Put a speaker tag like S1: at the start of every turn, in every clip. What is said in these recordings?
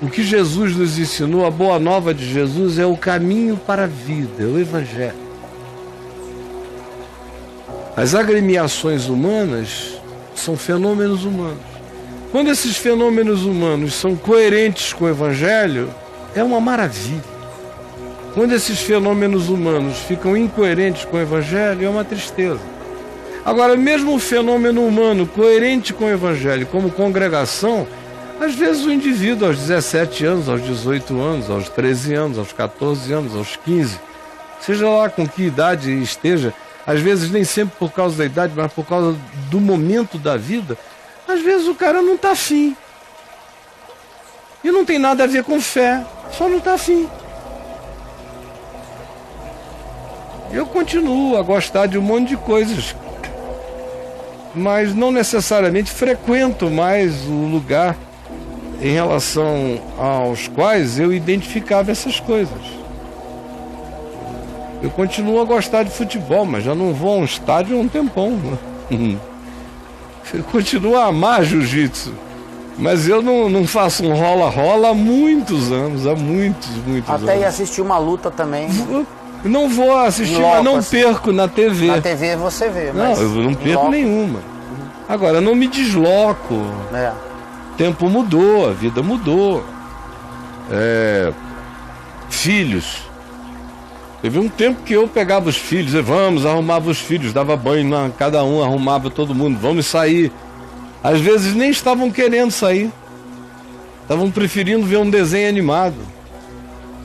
S1: O que Jesus nos ensinou, a boa nova de Jesus, é o caminho para a vida, é o Evangelho. As agremiações humanas são fenômenos humanos. Quando esses fenômenos humanos são coerentes com o Evangelho, é uma maravilha. Quando esses fenômenos humanos ficam incoerentes com o Evangelho, é uma tristeza. Agora, mesmo o fenômeno humano coerente com o Evangelho, como congregação, às vezes o indivíduo aos 17 anos, aos 18 anos, aos 13 anos, aos 14 anos, aos 15, seja lá com que idade esteja, às vezes nem sempre por causa da idade, mas por causa do momento da vida, às vezes o cara não está afim. E não tem nada a ver com fé, só não está afim. Eu continuo a gostar de um monte de coisas, mas não necessariamente frequento mais o lugar em relação aos quais eu identificava essas coisas. Eu continuo a gostar de futebol, mas já não vou a um estádio há um tempão. Eu continuo a amar jiu-jitsu, mas eu não faço um rola-rola há muitos anos, há muitos anos.
S2: Até ir assistir uma luta também. Né?
S1: Não vou assistir, mas não perco na TV.
S2: Na TV você vê, mas...
S1: Não, eu não perco nenhuma. Agora, não me desloco. O tempo mudou, a vida mudou. Filhos. Teve um tempo que eu pegava os filhos, arrumava os filhos, dava banho na cada um, arrumava todo mundo, vamos sair. Às vezes nem estavam querendo sair. Estavam preferindo ver um desenho animado,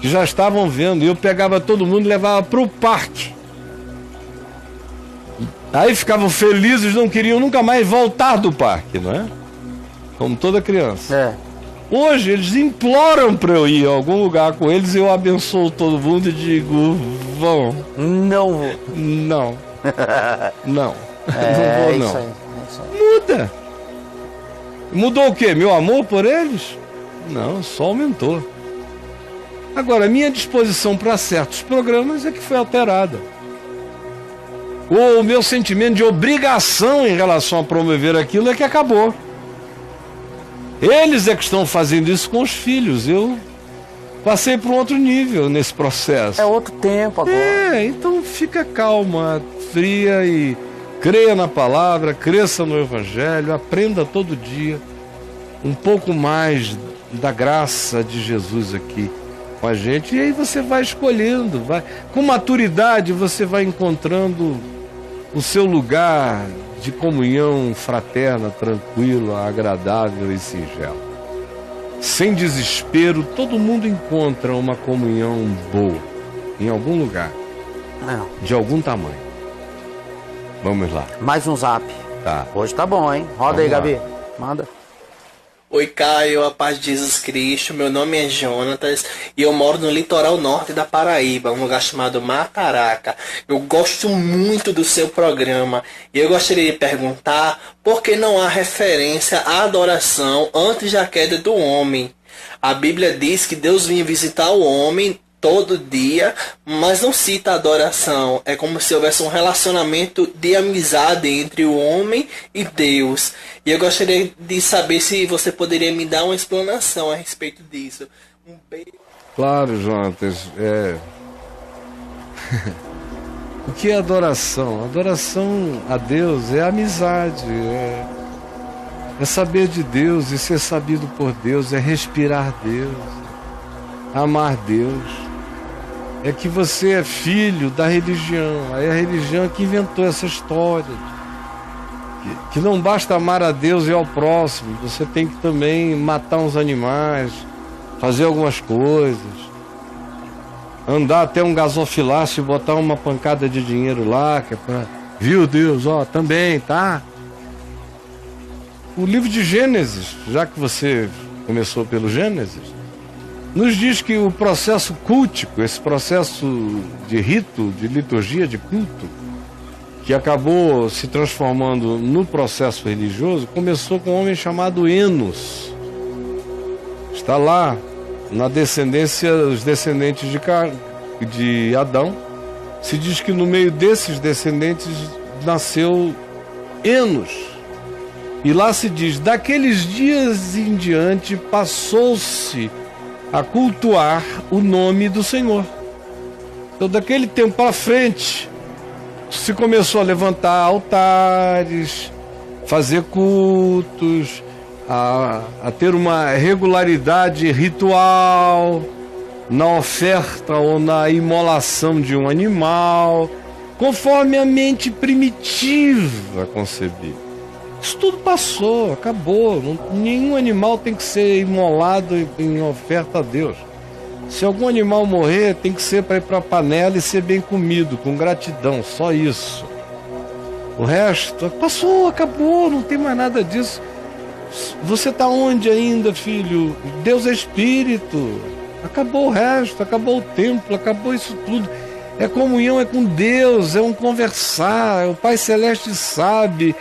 S1: que já estavam vendo. E eu pegava todo mundo e levava para o parque. Aí ficavam felizes, não queriam nunca mais voltar do parque, não é? Como toda criança. Hoje eles imploram para eu ir a algum lugar com eles e eu abençoo todo mundo e digo, vão.
S2: Não vou.
S1: Não. Não.
S2: Não vou, não. Isso aí.
S1: Muda. Mudou o quê? Meu amor por eles? Não, só aumentou. Agora, minha disposição para certos programas é que foi alterada. O meu sentimento de obrigação em relação a promover aquilo é que acabou. Eles é que estão fazendo isso com os filhos. Eu passei para um outro nível nesse processo.
S2: É outro tempo agora.
S1: Então fica calma, fria e creia na palavra, cresça no Evangelho, aprenda todo dia um pouco mais da graça de Jesus aqui com a gente. E aí você vai escolhendo, com maturidade você vai encontrando o seu lugar de comunhão fraterna, tranquila, agradável e singela. Sem desespero, todo mundo encontra uma comunhão boa, em algum lugar, de algum tamanho. Vamos lá.
S2: Mais um zap.
S1: Tá.
S2: Hoje tá bom, hein? Roda aí, Gabi. Manda.
S3: Oi, Caio, a paz de Jesus Cristo. Meu nome é Jonatas e eu moro no litoral norte da Paraíba, um lugar chamado Mataraca. Eu gosto muito do seu programa e eu gostaria de perguntar por que não há referência à adoração antes da queda do homem. A Bíblia diz que Deus vinha visitar o homem todo dia, mas não cita a adoração. É como se houvesse um relacionamento de amizade entre o homem e Deus. E eu gostaria de saber se você poderia me dar uma explanação a respeito disso. Um beijo.
S1: Claro, Jonatas. O que é adoração? Adoração a Deus é amizade, é saber de Deus e ser sabido por Deus, é respirar Deus, amar Deus. É que você é filho da religião. Aí a religião é que inventou essa história. Que não basta amar a Deus e ao próximo. Você tem que também matar uns animais, fazer algumas coisas, andar até um gasofilácio e botar uma pancada de dinheiro lá, que é pra... Viu, Deus? Também, tá? O livro de Gênesis, já que você começou pelo Gênesis, nos diz que o processo cultico, esse processo de rito, de liturgia, de culto, que acabou se transformando no processo religioso, começou com um homem chamado Enos. Está lá na descendência, os descendentes de Adão. Se diz que no meio desses descendentes nasceu Enos. E lá se diz, daqueles dias em diante passou-se a cultuar o nome do Senhor. Então, daquele tempo para frente, se começou a levantar altares, fazer cultos, a ter uma regularidade ritual na oferta ou na imolação de um animal, conforme a mente primitiva concebia. Isso tudo passou, acabou. Nenhum animal tem que ser imolado em oferta a Deus. Se algum animal morrer, tem que ser para ir para a panela e ser bem comido, com gratidão, só isso. O resto passou, acabou, não tem mais nada disso. Você está onde ainda, filho? Deus é espírito. Acabou o resto, acabou o templo, acabou isso tudo. É comunhão, é com Deus, é um conversar, o Pai Celeste sabe,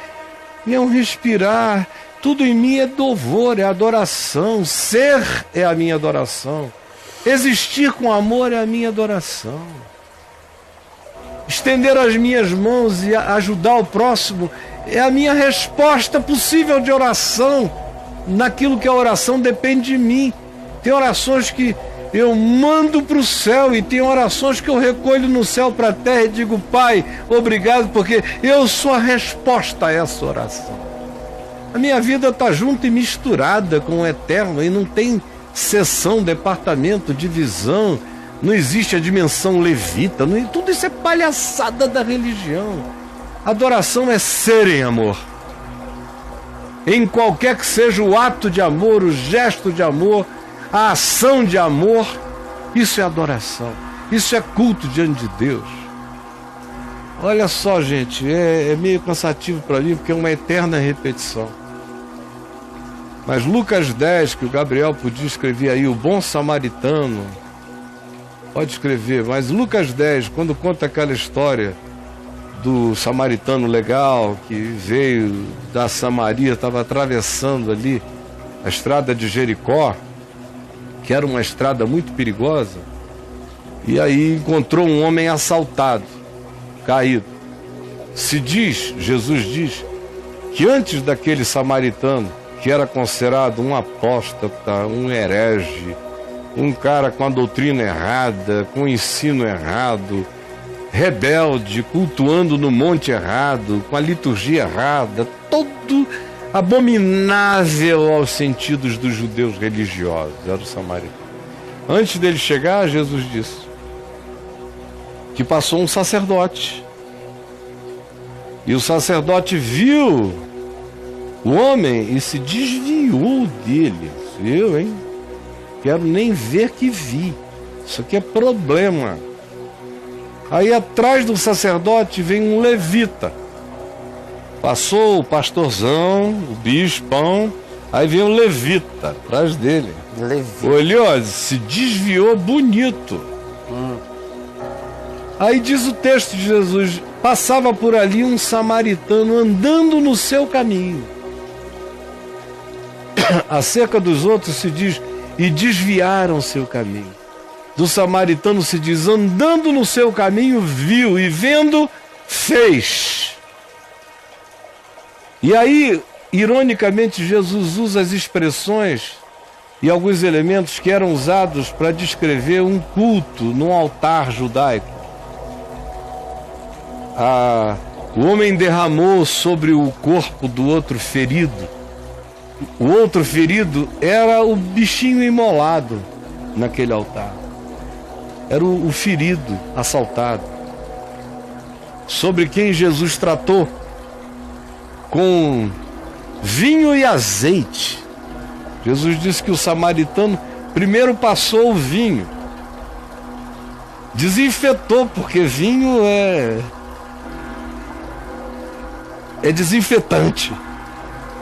S1: é um respirar. Tudo em mim é louvor, é adoração. Ser é a minha adoração. Existir com amor é a minha adoração. Estender as minhas mãos e ajudar o próximo é a minha resposta possível de oração. Naquilo que a oração depende de mim. Tem orações que eu mando para o céu e tem orações que eu recolho no céu para a terra e digo: Pai, obrigado, porque eu sou a resposta a essa oração. A minha vida está junto e misturada com o eterno e não tem seção, departamento, divisão, não existe a dimensão levita, tudo isso é palhaçada da religião. Adoração é ser em amor. Em qualquer que seja o ato de amor, o gesto de amor, a ação de amor, isso é adoração, isso é culto diante de Deus. Olha só, gente, é meio cansativo para mim, porque é uma eterna repetição. Mas Lucas 10, que o Gabriel podia escrever aí, o bom samaritano, pode escrever, mas Lucas 10, quando conta aquela história do samaritano legal, que veio da Samaria, estava atravessando ali a estrada de Jericó, que era uma estrada muito perigosa, e aí encontrou um homem assaltado, caído. Jesus diz, que antes daquele samaritano, que era considerado um apóstata, um herege, um cara com a doutrina errada, com o ensino errado, rebelde, cultuando no monte errado, com a liturgia errada, todo abominável aos sentidos dos judeus religiosos, era o samaritano. Antes dele chegar, Jesus disse que passou um sacerdote, e o sacerdote viu o homem e se desviou dele. Eu, hein? Quero nem ver que vi. Isso aqui é problema. Aí atrás do sacerdote vem um levita. Passou o pastorzão, o bispão, aí vem um levita atrás dele. Olhou, se desviou bonito. Aí diz o texto de Jesus, passava por ali um samaritano andando no seu caminho. Acerca dos outros se diz, e desviaram seu caminho. Do samaritano se diz, andando no seu caminho, viu, e vendo, fez. E aí, ironicamente, Jesus usa as expressões e alguns elementos que eram usados para descrever um culto num altar judaico. O homem derramou sobre o corpo do outro ferido. O outro ferido era o bichinho imolado naquele altar. Era o ferido, assaltado, sobre quem Jesus tratou com vinho e azeite. Jesus disse que o samaritano primeiro passou o vinho, desinfetou, porque vinho é desinfetante.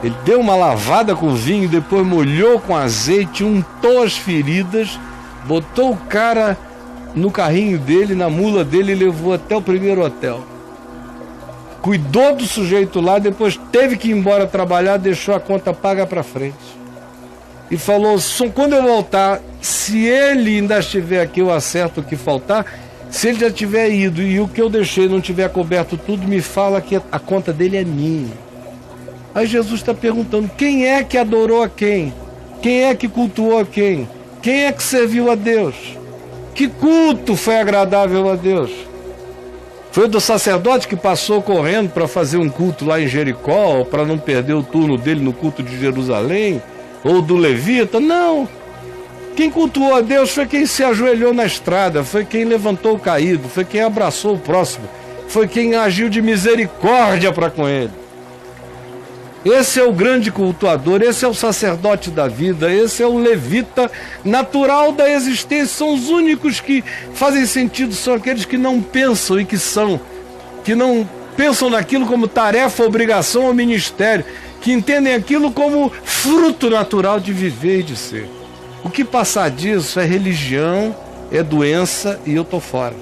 S1: Ele deu uma lavada com vinho, depois molhou com azeite, untou as feridas, botou o cara no carrinho dele, na mula dele, e levou até o primeiro hotel. Cuidou do sujeito lá, depois teve que ir embora trabalhar, deixou a conta paga para frente. E falou, quando eu voltar, se ele ainda estiver aqui, eu acerto o que faltar. Se ele já tiver ido e o que eu deixei não tiver coberto tudo, me fala que a conta dele é minha. Aí Jesus está perguntando, quem é que adorou a quem? Quem é que cultuou a quem? Quem é que serviu a Deus? Que culto foi agradável a Deus? Foi do sacerdote que passou correndo para fazer um culto lá em Jericó, para não perder o turno dele no culto de Jerusalém? Ou do levita? Não. Quem cultuou a Deus foi quem se ajoelhou na estrada, foi quem levantou o caído, foi quem abraçou o próximo, foi quem agiu de misericórdia para com ele. Esse é o grande cultuador, esse é o sacerdote da vida, esse é o levita natural da existência. São os únicos que fazem sentido, são aqueles que não pensam e que não pensam naquilo como tarefa, obrigação ou ministério, que entendem aquilo como fruto natural de viver e de ser. O que passar disso é religião, é doença e eu tô fora.